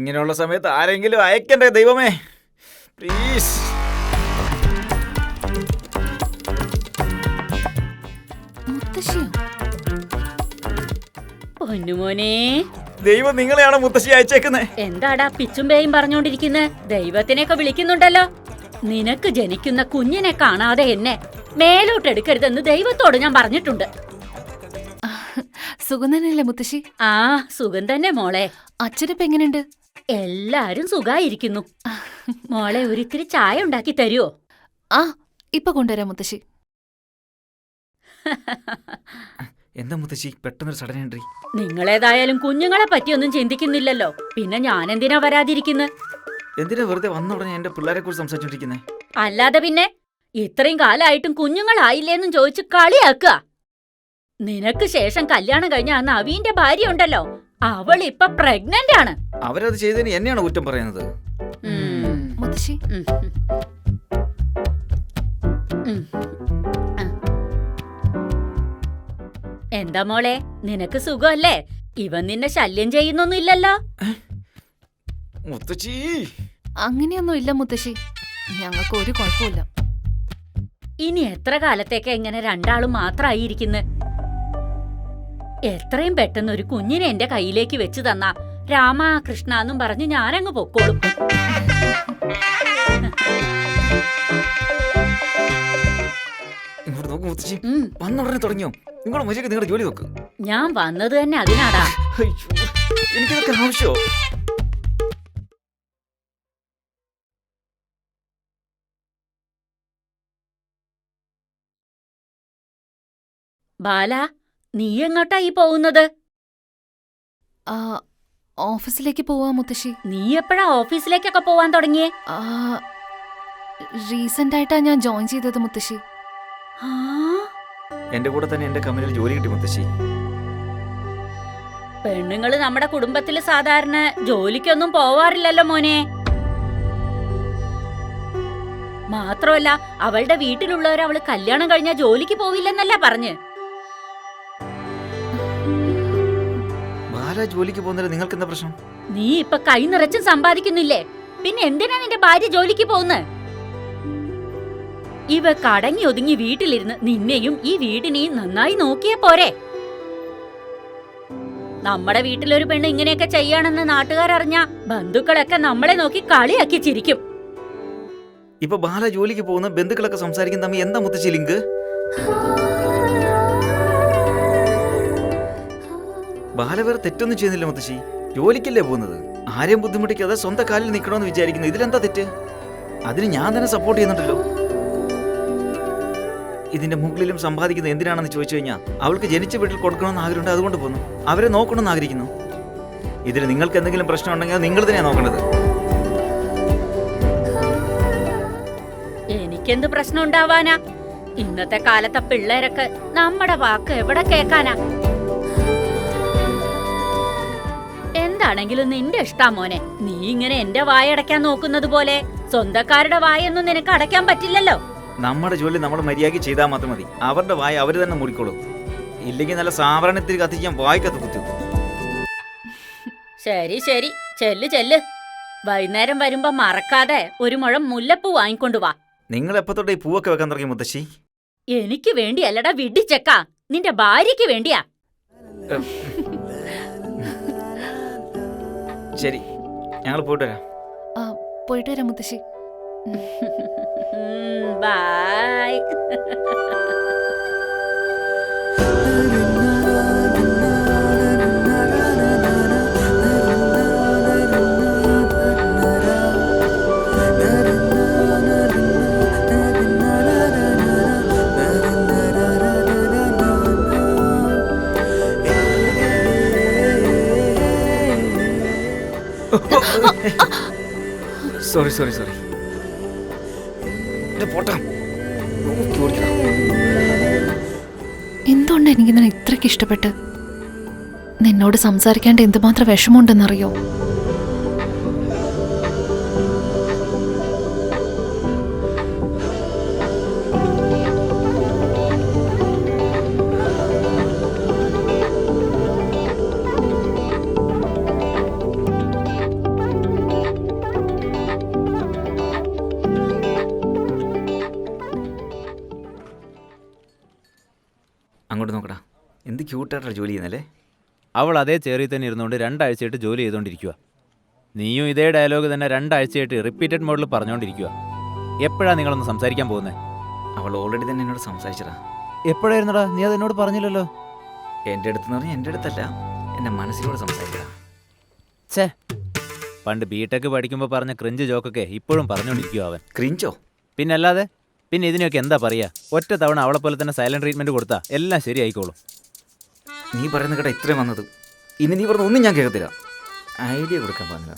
ഇങ്ങനെയുള്ള സമയത്ത് ആരെങ്കിലും അയക്കണ്ടേ ദൈവമേ, പ്ലീസ്. പൊന്നുമോനെ, ദൈവം നിങ്ങളെയാണോ മുത്തശ്ശി അയച്ചേക്കുന്നേ? എന്താടാ പിച്ചും പേയും പറഞ്ഞോണ്ടിരിക്കുന്നത്? ദൈവത്തിനെയൊക്കെ വിളിക്കുന്നുണ്ടല്ലോ. നിനക്ക് ജനിക്കുന്ന കുഞ്ഞിനെ കാണാതെ എന്നെ മേലോട്ടെടുക്കരുതെന്ന് ദൈവത്തോട് ഞാൻ പറഞ്ഞിട്ടുണ്ട്. സുഖം തന്നെയല്ലേ മുത്തശ്ശി? ആ, സുഖം തന്നെ മോളെ. അച്ഛനിപ്പ എങ്ങനെയുണ്ട്? എല്ലാരും സുഖായിരിക്കുന്നു. മോളെ ഒരിത്തിരി ചായ ഉണ്ടാക്കി തരുവോ? ആ, ഇപ്പൊ കൊണ്ടുവരാം മുത്തശ്ശി. എന്താ മുത്തശ്ശി പെട്ടെന്നൊരു സഡൻ എൻട്രി? നിങ്ങളേതായാലും കുഞ്ഞുങ്ങളെ പറ്റിയൊന്നും ചിന്തിക്കുന്നില്ലല്ലോ, പിന്നെ ഞാൻ എന്തിനാ വരാതിരിക്കുന്നത്? എന്തിനാ വെറുതെ വന്ന ഉടനെ എന്റെ പിള്ളേരെ കുറിച്ച് സംസാരിച്ചോണ്ടിരിക്കുന്നേ? അല്ലാതെ പിന്നെ ഇത്രയും കാലമായിട്ടും കുഞ്ഞുങ്ങളായില്ലേന്നും ചോദിച്ച് കളിയാക്കുക. നിനക്ക് ശേഷം കല്യാണം കഴിഞ്ഞ ആ നവീന്റെ ഭാര്യ ഉണ്ടല്ലോ, അവൾ ഇപ്പൊ പ്രഗ്നന്റ് ആണ്. അവരത് ചെയ്തതിന് എന്നെയാണ് കുറ്റം പറയുന്നത്. മുത്തശ്ശി, എന്താ മോളെ, നിനക്ക് സുഖമല്ലേ? ഇവൻ നിന്നെ ശല്യം ചെയ്യുന്നൊന്നുമില്ലല്ലോ? മുത്തശ്ശി, അങ്ങനെയൊന്നും ഇല്ല മുത്തശ്ശി, ഞങ്ങൾക്ക് ഒരു കുഴപ്പമില്ല. ഇനി എത്ര കാലത്തേക്ക് എങ്ങനെ രണ്ടാളും മാത്രമായിരിക്കുന്നു? എത്രയും പെട്ടെന്ന് ഒരു കുഞ്ഞിനെ എന്റെ കയ്യിലേക്ക് വെച്ച് തന്നാ രാമ കൃഷ്ണ എന്നും പറഞ്ഞ് ഞാനങ്ങ് പൊക്കോളും. ഇങ്ങോട്ട് നോക്ക് മുത്തശ്ശി, വന്ന ഉടനെ തുടങ്ങിയോ? നിങ്ങളുടെ മര്യാദയ്ക്ക് നിങ്ങളുടെ ജോലി നോക്ക്. ഞാൻ വന്നത് തന്നെ അതിനാടാ. എനിക്കിതൊക്കെ ആവശ്യമോ? ബാല, നീ എങ്ങോട്ടാ ഈ പോകുന്നത്? ഓഫീസിലേക്ക് പോവാ മുത്തശ്ശി. നീ എപ്പോഴാ ഓഫീസിലേക്കൊക്കെ പോവാൻ തുടങ്ങിയേ? റീസെന്റ് ആയിട്ടാ ഞാൻ ജോയിൻ ചെയ്തത് മുത്തശ്ശി. എന്റെ കൂടെ തന്നെ എന്റെ കമ്പനിയിൽ ജോലി കിട്ടി മുത്തശ്ശി. പെണ്ണുങ്ങള് നമ്മുടെ കുടുംബത്തില് സാധാരണ ജോലിക്കൊന്നും പോവാറില്ലല്ലോ മോനെ. മാത്രമല്ല അവളുടെ വീട്ടിലുള്ളവർ അവള് കല്യാണം കഴിഞ്ഞാ ജോലിക്ക് പോവില്ലെന്നല്ല പറഞ്ഞ്. ജോലിക്ക് പോകുന്നത് നിങ്ങൾക്ക് എന്താ പ്രശ്നം? നീ ഇപ്പൊ കൈ നിറച്ചും സമ്പാദിക്കുന്നില്ലേ, പിന്നെ എന്തിനാ നിന്റെ ഭാര്യ ജോലിക്ക് പോകുന്നത്? ഇവ കടങ്ങി ഒതുങ്ങി വീട്ടിലിരുന്ന് നിന്നെയും ഈ വീടിനെയും നന്നായി നോക്കിയേ പോരെ. നമ്മുടെ വീട്ടിലൊരു പെണ്ണ് ഇങ്ങനെയൊക്കെ ചെയ്യാണെന്ന് നാട്ടുകാരറിഞ്ഞ ബന്ധുക്കളൊക്കെ നമ്മളെ നോക്കി കളിയാക്കി ചിരിക്കും. ഇപ്പൊ ബാല ജോലിക്ക് പോകുന്ന ബന്ധുക്കളൊക്കെ സംസാരിക്കുന്ന തമ്മിൽ എന്താ മുത്തശ്ശി ലിങ്ക്? ബാല വേറെ തെറ്റൊന്നും ചെയ്യുന്നില്ല മുത്തശ്ശി, ജോലിക്കല്ലേ പോകുന്നത്. ആരെയും ബുദ്ധിമുട്ടിക്കാതെ സ്വന്തം കാലിൽ നിൽക്കണമെന്ന് വിചാരിക്കുന്നു. ഇതിലെന്താ തെറ്റ്? അതിന് ഞാൻ തന്നെ സപ്പോർട്ട് ചെയ്യുന്നുണ്ടല്ലോ. ഇതിന്റെ മുകളിലും സമ്പാദിക്കുന്നത് എന്തിനാണെന്ന് ചോദിച്ചു കഴിഞ്ഞാൽ അവൾക്ക് ജനിച്ച വീട്ടിൽ കൊടുക്കണമെന്ന് ആഗ്രഹമുണ്ട്, അതുകൊണ്ട് പോകുന്നു. അവരെ നോക്കണമെന്ന് ആഗ്രഹിക്കുന്നു. ഇതിൽ നിങ്ങൾക്ക് എന്തെങ്കിലും പ്രശ്നം ഉണ്ടെങ്കിൽ നിങ്ങൾ തന്നെയാണ് നോക്കേണ്ടത്. എനിക്കെന്ത് പ്രശ്നം ഉണ്ടാവാനാ? ഇന്നത്തെ കാലത്തെ പിള്ളേരൊക്കെ നമ്മുടെ വാക്ക് എവിടെ കേക്കാനാ? എന്താണെങ്കിലും നിന്റെ ഇഷ്ടാ മോനെ. നീ ഇങ്ങനെ എന്റെ വായ അടയ്ക്കാൻ നോക്കുന്നത് പോലെ സ്വന്തക്കാരുടെ വായൊന്നും നിനക്ക് അടയ്ക്കാൻ പറ്റില്ലല്ലോ. നമ്മുടെ ജോലി നമ്മൾ മര്യാദയ്ക്ക് ചെയ്താൽ മാത്രം മതി. അവരുടെ വായ അവര് തന്നെ മൂടിക്കോളും. ഇല്ലെങ്കിൽ നല്ല സാവരണത്തിൽ കത്തിക്കാൻ വായിക്കത്ത് കുത്തി. ശരി ശരി, ചെല്ല് ചെല്ല്. വൈകുന്നേരം വരുമ്പോ മറക്കാതെ ഒരു മുഴം മുല്ലപ്പൂ വാങ്ങിക്കൊണ്ടു വാ. നിങ്ങൾ എപ്പോ തൊട്ട് ഈ പൂവൊക്കെ വെക്കാൻ തുടങ്ങി മുത്തശ്ശി? എനിക്ക് വേണ്ടിയല്ലടാ വിഡിച്ചെക്ക, നിന്റെ ഭാര്യക്ക് വേണ്ടിയാ. ശരി, ഞങ്ങൾ പോയിട്ട് വരാം. പോയിട്ട് വരാം മുത്തശ്ശി. ബൈ. Sorry sorry sorry. എന്തുകൊണ്ട് എനിക്ക് നിന്നെ ഇത്രയ്ക്ക് ഇഷ്ടപ്പെട്ട്? നിന്നോട് സംസാരിക്കാണ്ട് എന്തുമാത്രം വിഷമമുണ്ടെന്നറിയോ? അങ്ങോട്ട് നോക്കടാ, എന്ത് ക്യൂട്ടായിട്ടാണ് ജോലി ചെയ്യുന്നല്ലേ. അവൾ അതേ ചേറിൽ തന്നെ ഇരുന്നുകൊണ്ട് 2 ആഴ്ചയായിട്ട് ജോലി ചെയ്തുകൊണ്ടിരിക്കുക. നീയും ഇതേ ഡയലോഗ് തന്നെ 2 ആഴ്ചയായിട്ട് റിപ്പീറ്റഡ് മോഡിൽ പറഞ്ഞുകൊണ്ടിരിക്കുക. എപ്പോഴാണ് നിങ്ങളൊന്ന് സംസാരിക്കാൻ പോകുന്നത്? അവൾ ഓൾറെഡി തന്നെ എന്നോട് സംസാരിച്ചടാ. എപ്പോഴായിരുന്നടാ? നീ അത് എന്നോട് പറഞ്ഞില്ലല്ലോ. എൻ്റെ അടുത്തെന്ന് പറഞ്ഞാൽ എൻ്റെ അടുത്തല്ല, എൻ്റെ മനസ്സിലൂടെ സംസാരിക്കടാ. ഛേ, പണ്ട് ബിടെക് പഠിക്കുമ്പോൾ പറഞ്ഞ ക്രിഞ്ച് ജോക്കൊക്കെ ഇപ്പോഴും പറഞ്ഞുകൊണ്ടിരിക്കുക അവൻ. ക്രിഞ്ചോ? പിന്നല്ലാതെ. പിന്നെ ഇതിനൊക്കെ എന്താ പറയുക? ഒറ്റ തവണ അവളെ പോലെ തന്നെ സൈലന്റ് ട്രീറ്റ്മെന്റ് കൊടുത്താൽ എല്ലാം ശരിയായിക്കോളും. നീ പറയുന്ന കേട്ടാ ഇത്രയും വന്നത്. ഇനി നീ പറഞ്ഞ ഒന്നും ഞാൻ കേൾക്കത്തില്ല. ഐഡിയ കൊടുക്കാൻ പറഞ്ഞില്ല.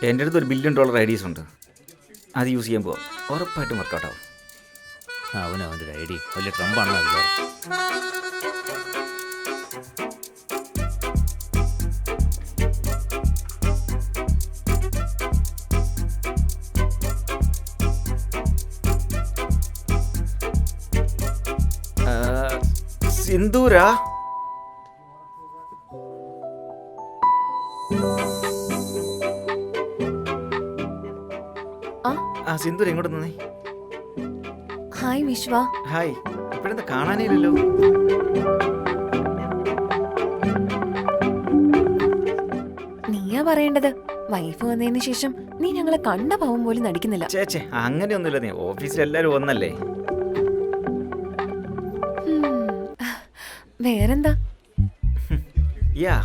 എൻ്റെ അടുത്ത് $1 ബില്യൺ ഐഡിയസ് ഉണ്ട്. അത് യൂസ് ചെയ്യാൻ പോവാം, ഉറപ്പായിട്ടും വർക്കൗട്ടാവും. അവൻ്റെ ഒരു ഐഡിയ വലിയ ട്രംപാണെന്ന് വിചാരം. സിന്ദൂരാ, സിന്ദൂര എങ്ങോട്ട് നിന്നേ? ഹായ് വിശ്വ. ഹായ്. ഇപ്പോഴെന്താ കാണാനേ ഇല്ലല്ലോ? നീയാ പറയേണ്ടത്. വൈഫ് വന്നതിന് ശേഷം നീ ഞങ്ങളെ കണ്ട പാവം പോലും നടിക്കുന്നില്ല. ചേച്ചേ അങ്ങനെയൊന്നുമില്ല, നീ ഓഫീസിൽ എല്ലാവരും ഒന്നല്ലേ. വേറെന്താ? യാ,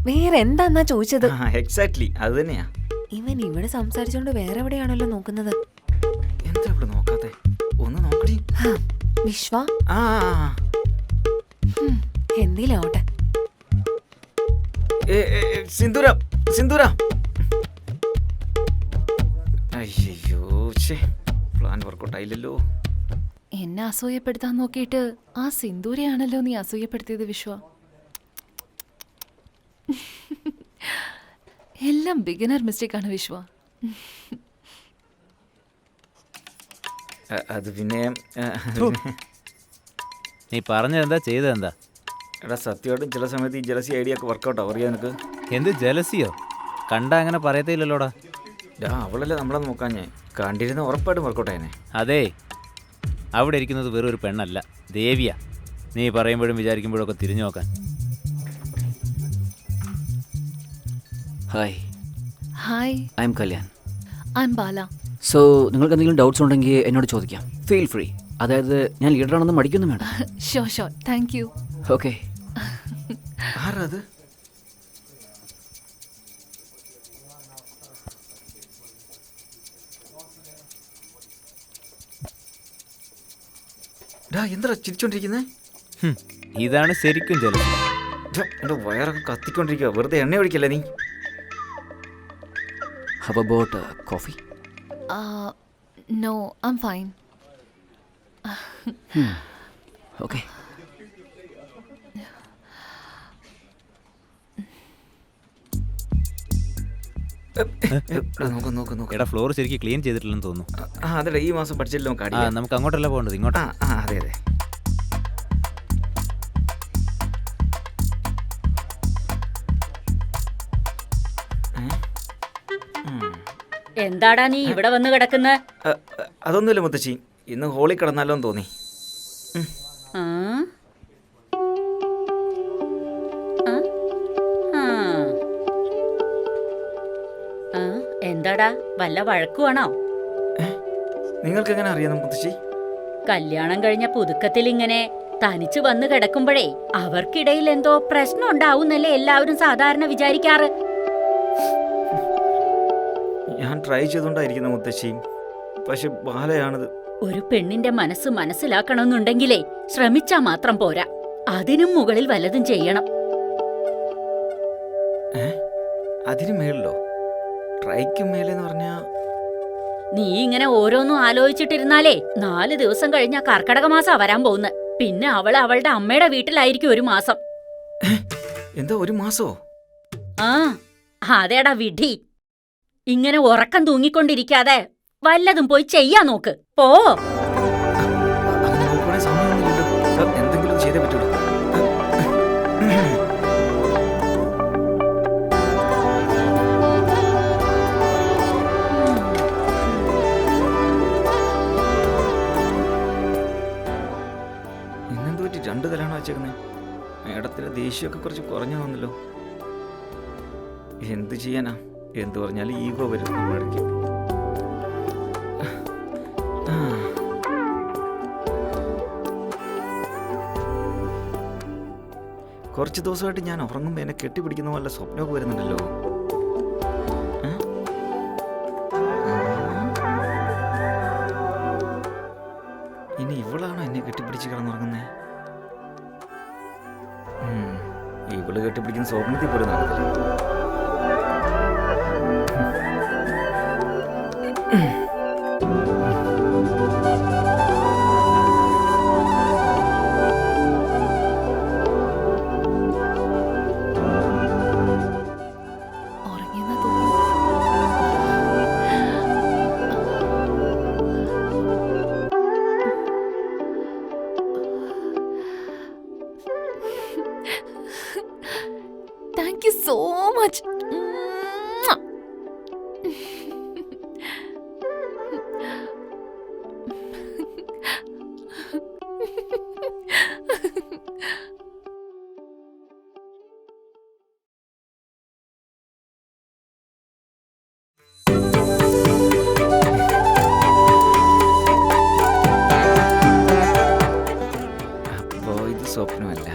വേറെ എന്താന്നാ ചോദിച്ചത്? എക്സാക്ട്ലി അത് തന്നെയാ. ഇവൻ ഇവിടെ സംസാരിച്ചോണ്ട് വേറെ എവിടെയാണല്ലോ നോക്കുന്നത്. എന്താ ഇവിടെ നോക്കാത്തെ? ഒന്ന് നോക്കടി. വിശ്വ, ആ എന്തിലാവട്ടെ. സിന്ദൂര, സിന്ദൂര. അയ്യോ, പ്ലാൻ വർക്കൗട്ട് ആയില്ലല്ലോ. എന്നെ അസൂയപ്പെടുത്താൻ നോക്കിയിട്ട് ആ സിന്ദൂരയാണല്ലോ നീ അസൂയപ്പെടുത്തിയത് വിശ്വ. എല്ലാം ബിഗിനർ മിസ്റ്റേക്ക് ആണ് വിശ്വ. അത് പിന്നെ നീ പറഞ്ഞതെന്താ ചെയ്തതെന്താ? എടാ സത്യമായിട്ടും ചില സമയത്ത് ഈ ജലസി ഐഡിയ ഒക്കെ വർക്കൗട്ട് അറിയാം നിനക്ക്. എന്ത് ജലസിയോ? കണ്ട അങ്ങനെ പറയത്തില്ലല്ലോടാ. അവളല്ലേ നമ്മളെ നോക്കാൻ, ഞാൻ കണ്ടിരുന്ന ഉറപ്പായിട്ടും വർക്കൗട്ട് ആയനെ. അതേ, അവിടെ ഇരിക്കുന്നത് വെറും ഒരു പെണ്ണല്ല, ദേവിയാ. നീ പറയുമ്പോഴും വിചാരിക്കുമ്പോഴൊക്കെ തിരിഞ്ഞു നോക്കാൻ. Hi. Hi, I M Kalyan. I M Bala. So നിങ്ങൾക്ക് എന്തെങ്കിലും ഡൗട്ട്സ് ഉണ്ടെങ്കിൽ എന്നോട് ചോദിക്കാം. Feel free. അതായത് ഞാൻ ലീഡറാണെന്ന് മടിക്കൊന്നും വേണ്ട. Show show, thank you. Okay. ആരത്? എന്താ ചിരിച്ചോണ്ടിരിക്കുന്നേ? ഇതാണ് ശരിക്കും ജലസി. എന്റെ വയറൊക്കെ കത്തിക്കൊണ്ടിരിക്കുക. വെറുതെ എണ്ണ ഒഴിക്കല്ലേ നീ. How about coffee? No, I am fine. Okay. എടാ, ഫ്ലോർ ശരിക്കും ക്ലീൻ ചെയ്തിട്ടില്ലെന്ന് തോന്നുന്നു. അതെ, ഈ മാസം പഠിച്ചില്ലോ. നമുക്ക് അങ്ങോട്ടല്ല പോകേണ്ടത്, ഇങ്ങോട്ടാ. അതെ അതെ. എന്താടാ നീ ഇവിടെ വന്ന് കിടക്കുന്ന? അതൊന്നുമില്ല മുത്തശ്ശി, ഇന്ന് ഹോളി കിടന്നാലോ എന്ന് തോന്നി. എന്താടാ, വല്ല വഴക്കുവാണോ? നിങ്ങൾക്ക് എങ്ങനെ അറിയാം മുത്തശ്ശി? കല്യാണം കഴിഞ്ഞ പുതുക്കത്തിൽ ഇങ്ങനെ തനിച്ച് വന്ന് കിടക്കുമ്പോഴേ അവർക്കിടയിൽ എന്തോ പ്രശ്നം ഉണ്ടാവുന്നല്ലേ എല്ലാവരും സാധാരണ വിചാരിക്കാറ്. ഞാൻ ട്രൈ ചെയ്തോണ്ടായിരിക്കുന്ന മുത്തശ്ശി, പക്ഷെ ബാലയാണത്. ഒരു പെണ്ണിന്റെ മനസ്സ് മനസ്സിലാക്കണമെന്നുണ്ടെങ്കിലേ ശ്രമിച്ചാ മാത്രം പോരാ, അതിനും മുകളിൽ വല്ലതും ചെയ്യണം. അതിന് മേളിലോ? ട്രൈക്കും മേലെന്ന് പറഞ്ഞാ? നീ ഇങ്ങനെ ഓരോന്നും ആലോചിച്ചിട്ടിരുന്നാലേ 4 ദിവസം കഴിഞ്ഞാ കർക്കടക മാസം വരാൻ പോകുന്ന. പിന്നെ അവൾ അവളുടെ അമ്മയുടെ വീട്ടിലായിരിക്കും 1 മാസം. എന്താ 1 മാസോ? അതേടാ വിധി. ഇങ്ങനെ ഉറക്കം തൂങ്ങിക്കൊണ്ടിരിക്കാതെ വല്ലതും പോയി ചെയ്യാൻ നോക്ക്. പോ. എന്തെങ്കിലും ചെയ്തേ പറ്റുള്ളൂ. വിളിച്ചേക്കുന്നേ? മേഡത്തിൻ്റെ ദേഷ്യമൊക്കെ കുറച്ച് കുറഞ്ഞു തോന്നല്ലോ. എന്ത് ചെയ്യാനാ, എന്ത് പറഞ്ഞാലും ഈഗോ വരും നമ്മുടെ ഇടയ്ക്ക്. കുറച്ച് ദിവസമായിട്ട് ഞാൻ ഉറങ്ങുമ്പോൾ എന്നെ കെട്ടിപ്പിടിക്കുന്ന പോലെ സ്വപ്നമൊക്കെ വരുന്നുണ്ടല്ലോ. ഇനി ഇവളാണോ എന്നെ കെട്ടിപ്പിടിച്ച് കിടന്നുറങ്ങുന്നേ? ഇവള് കെട്ടിപ്പിടിക്കുന്ന സ്വപ്നത്തിൽ പോലും നടക്കില്ല. ഉറങ്ങിയെന്നാ തോന്നുന്നു. Thank you so much. അപ്പോ ഇത് സ്വപ്നമല്ല,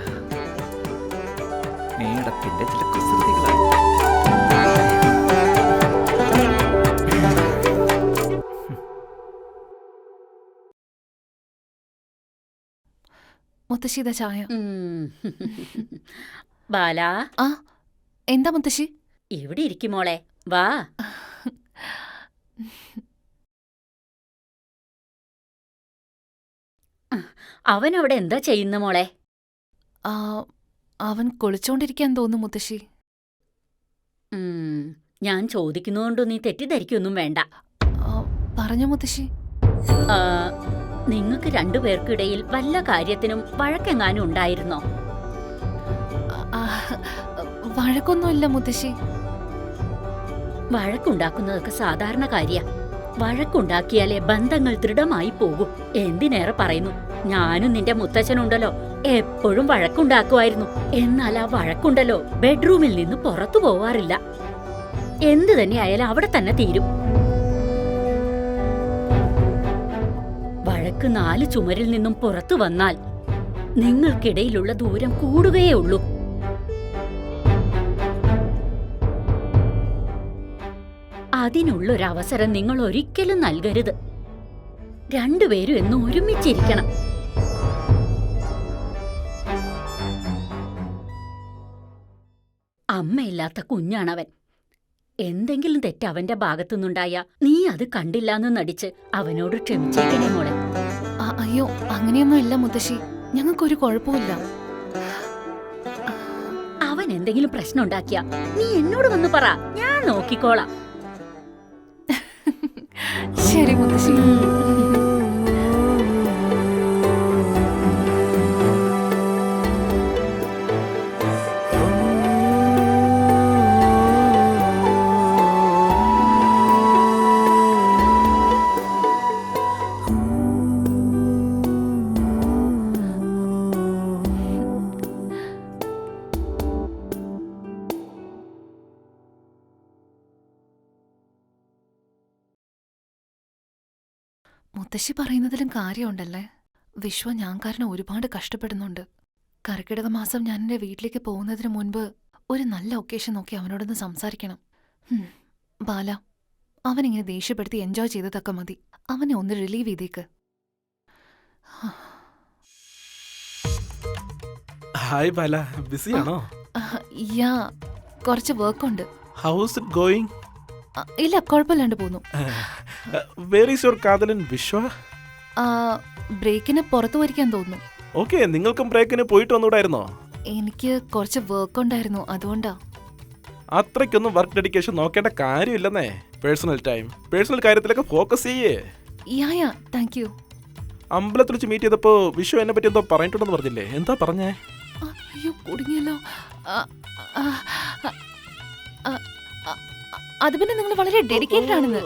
മേഡത്തിന്റെ ചില കുസൃതികളാണ്. മുത്തശ്ശി ഇതാ ചായ. ബാല, ആ എന്താ മുത്തശ്ശി? ഇവിടെ ഇരിക്കും മോളെ, വാ. അവനവിടെ എന്താ ചെയ്യുന്ന മോളെ? ആ, അവൻ കുളിച്ചോണ്ടിരിക്കാൻ തോന്നുന്നു മുത്തശ്ശി. ഞാൻ ചോദിക്കുന്നതുകൊണ്ട് നീ തെറ്റിദ്ധരിക്കൊന്നും വേണ്ട. പറഞ്ഞു മുത്തശ്ശി. നിങ്ങൾക്ക് രണ്ടുപേർക്കിടയിൽ വല്ല കാര്യത്തിനും വഴക്കെങ്ങാനും ഉണ്ടായിരുന്നോ? ആ, വഴക്കൊന്നുമില്ല മുത്തശ്ശി. വഴക്കുണ്ടാക്കുന്നതൊക്കെ സാധാരണ കാര്യ. വഴക്കുണ്ടാക്കിയാലേ ബന്ധങ്ങൾ ദൃഢമായി പോകും. എന്തിനേറെ പറയുന്നു, ഞാനും നിന്റെ മുത്തച്ഛനുണ്ടല്ലോ എപ്പോഴും വഴക്കുണ്ടാക്കുമായിരുന്നു. എന്നാൽ ആ വഴക്കുണ്ടല്ലോ ബെഡ്റൂമിൽ നിന്ന് പുറത്തു പോവാറില്ല. എന്തു തന്നെയായാലും അവിടെ തന്നെ തീരും. വഴക്ക് 4 ചുമരിൽ നിന്നും പുറത്തു വന്നാൽ നിങ്ങൾക്കിടയിലുള്ള ദൂരം കൂടുകയേ ഉള്ളൂ. അതിനുള്ളൊരവസരം നിങ്ങൾ ഒരിക്കലും നൽകരുത്. രണ്ടുപേരും എന്നും ഒരുമിച്ചിരിക്കണം. അമ്മയില്ലാത്ത കുഞ്ഞാണവൻ. എന്തെങ്കിലും തെറ്റ് അവന്റെ ഭാഗത്തുനിന്നുണ്ടായ നീ അത് കണ്ടില്ലാന്ന് നടിച്ച് അവനോട് ക്ഷമിച്ചേക്കണേ മോളെ. അയ്യോ, അങ്ങനെയൊന്നും ഇല്ല മുത്തശ്ശി, ഞങ്ങൾക്കൊരു കുഴപ്പമില്ല. അവൻ എന്തെങ്കിലും പ്രശ്നം ഉണ്ടാക്കിയ നീ എന്നോട് വന്ന് പറ, ഞാൻ നോക്കിക്കോളാം. ശരി മുത്തശ്ശി. മുത്തശ്ശി പറയുന്നതിലും കാര്യമുണ്ടല്ലേ. വിശ്വ ഞാൻ കാരണം ഒരുപാട് കഷ്ടപ്പെടുന്നുണ്ട്. കർക്കിടക മാസം ഞാൻ എൻ്റെ വീട്ടിലേക്ക് പോകുന്നതിന് മുൻപ് ഒരു നല്ല ഒക്കേഷൻ നോക്കി അവനോടൊന്ന് സംസാരിക്കണം. ബാല, അവനിങ്ങനെ ദേഷ്യപ്പെടുത്തി എൻജോയ് ചെയ്തതൊക്കെ മതി. അവനെ ഒന്ന് റിലീവ് ചെയ്തേക്ക്. ഹായ് ബാല, ബിസിയാണോ? യാ, കുറച്ച് വർക്കുണ്ട്. House it going? ഇല്ല, കുഴപ്പമില്ലാണ്ട് പോന്നു. വേർ ഈസ് യുവർ കാതലൻ വിശ്വ? ബ്രേക്കിന് പുറത്തു വരിക്കാൻ തോന്നുന്നു. ഓക്കെ, നിങ്ങൾക്കും ബ്രേക്കിന് പോയിട്ട് വന്നുകൂടായിരുന്നോ? എനിക്ക് കുറച്ച് വർക്ക് ഉണ്ടായിരുന്നു, അതുകൊണ്ടാ. അത്രയ്ക്കൊന്നും വർക്ക് ഡെഡിക്കേഷൻ നോക്കേണ്ട കാര്യമില്ലെന്നേ. പേഴ്സണൽ ടൈം, പേഴ്സണൽ കാര്യത്തിലൊക്കെ ഫോക്കസ് ചെയ്യേ. യാ, താങ്ക് യു. അമ്പലത്തിൽ വെച്ച് മീറ്റ് ചെയ്തപ്പോ വിശ്വ എന്നെ പറ്റി എന്തോ പറഞ്ഞിട്ടുണ്ടെന്ന് പറഞ്ഞില്ലേ? എന്താ പറഞ്ഞേ? അയ്യോ, കുടുങ്ങിയല്ലോ. അത് പിന്നെ നിങ്ങൾ വളരെ ഡെഡിക്കേറ്റഡ് ആണെന്ന്.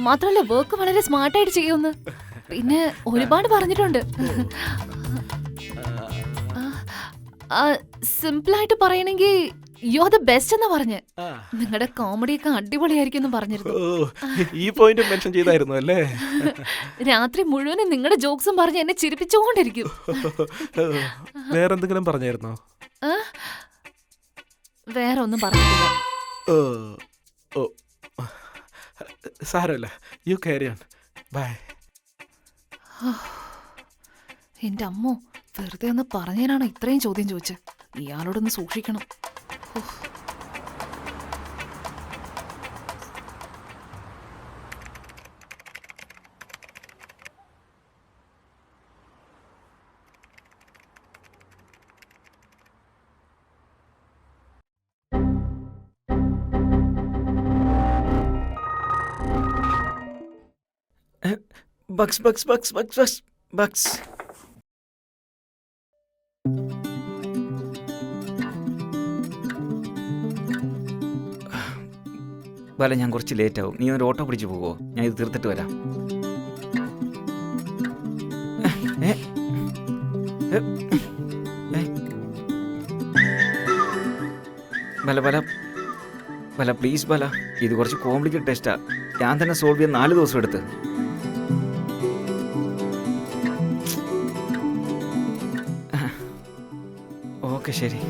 മാത്രമല്ല വർക്ക് വളരെ സ്മാർട്ടായിട്ട് ചെയ്യുമെന്ന് പിന്നെ ഒരുപാട് പറഞ്ഞിട്ടുണ്ട്. സിമ്പിളായിട്ട് പറയണെങ്കി യു ആർ ദ ബെസ്റ്റ് എന്നാ പറഞ്ഞ്. ആ. നിങ്ങളുടെ കോമഡിയൊക്കെ അടിപൊളിയായിരിക്കും എന്ന് പറഞ്ഞിരുന്നു. ഓ, ഈ പോയിന്റ് മെൻഷൻ ചെയ്തായിരുന്നു അല്ലേ? രാത്രി മുഴുവനും നിങ്ങളുടെ ജോക്സും പറഞ്ഞ് എന്നെ ചിരിപ്പിച്ചുകൊണ്ടിരിക്കും. വേറെന്തെങ്കിലും പറഞ്ഞായിരുന്നോ? ആ? വേറെ ഒന്നും പറഞ്ഞിട്ടില്ല. ഓ ഓ സാരമില്ല, യു ക്യാരി ഓൺ. ബൈ. എന്റെ അമ്മോ, വെറുതെ ഒന്ന് പറഞ്ഞതിനാണോ ഇത്രയും ചോദ്യം ചോദിച്ചത്? ഇയാളോടൊന്ന് സൂക്ഷിക്കണം. ഉഫ്. ബക്സ് ബക്സ് ബക്സ് ബക്സ് ബക്സ് ബക്സ്. ബാല, ഞാൻ കുറച്ച് ലേറ്റ് ആവും. നീ ഒരു ഓട്ടോ പിടിച്ച് പോകുമോ? ഞാൻ ഇത് തീർത്തിട്ട് വരാം. ബല ബല ബല, പ്ലീസ് ബല, ഇത് കുറച്ച് കോംപ്ലിക്കേറ്റ് ടെസ്റ്റാ. ഞാൻ തന്നെ സോൾവ് ചെയ്യാൻ 4 ദിവസം എടുത്ത്. ഓക്കെ, ശരി.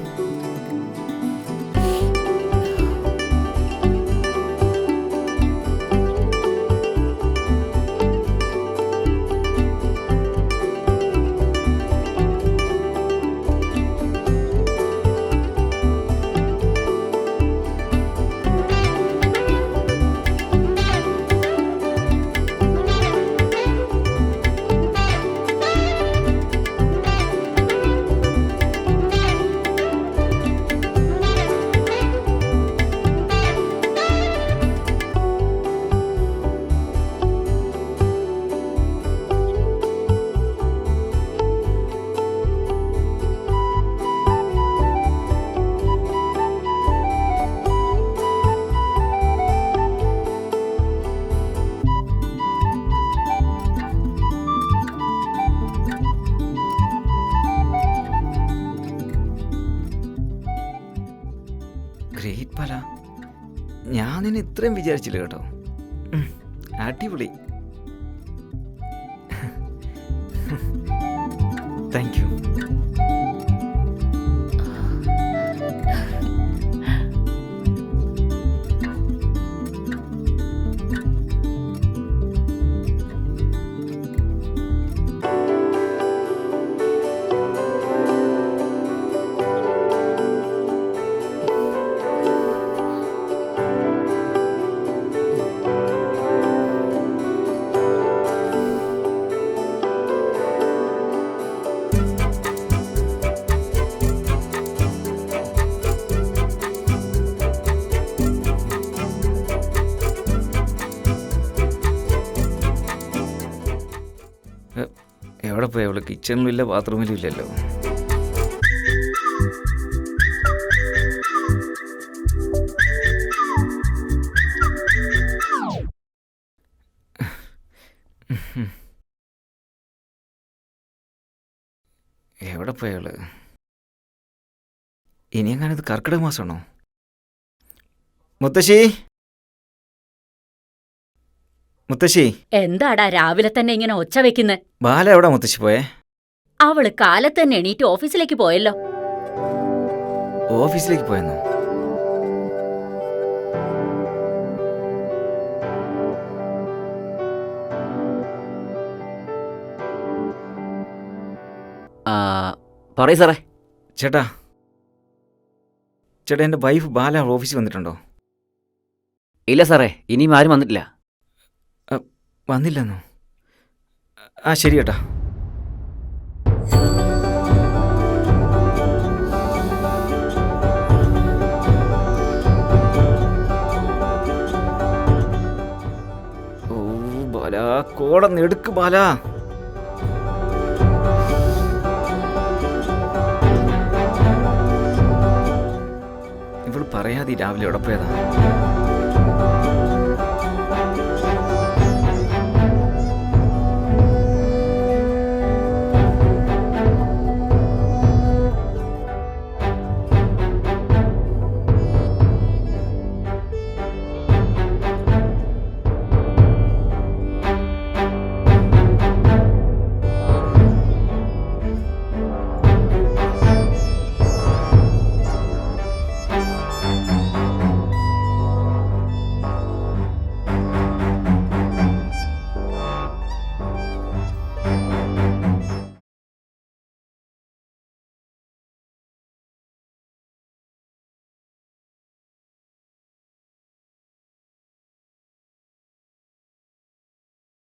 ഗ്രേറ്റ് ബാല, ഞാൻ നിന്നെ ഇത്രയും വിചാരിച്ചില്ല കേട്ടോ. അടിപൊളി. Thank you. എവിടെ പോയി അവള്? കിച്ചണിലും ഇല്ല, ബാത്റൂമിലും ഇല്ലല്ലോ. എവിടെ പോയി അവള്? ഇനിയെങ്ങാനും ഇത് കർക്കിടക മാസമാണോ? മുത്തശ്ശി, മുത്തശ്ശി. എന്താടാ രാവിലെ തന്നെ ഇങ്ങനെ ഒച്ച വെക്കുന്നെ? ബാല എവിടെ മുത്തശ്ശി പോയേ? അവള് കാലത്ത് തന്നെ എണീറ്റ് ഓഫീസിലേക്ക് പോയല്ലോ. ഓഫീസിലേക്ക് പോയെന്നോ? പറയൂ സാറേ. ചേട്ടാ, ചേട്ടാ, എൻ്റെ വൈഫ് ബാല ഓഫീസിൽ വന്നിട്ടുണ്ടോ? ഇല്ല സാറേ, ഇനിയും ആരും വന്നിട്ടില്ല. വന്നില്ലെന്നോ? ആ, ശരി ചേട്ടാ. ഓ ബാല, കോടന്ന് എടുക്ക് ബാല. ഇവള് പറയാതെ രാവിലെ എവിടെ പോയതാ?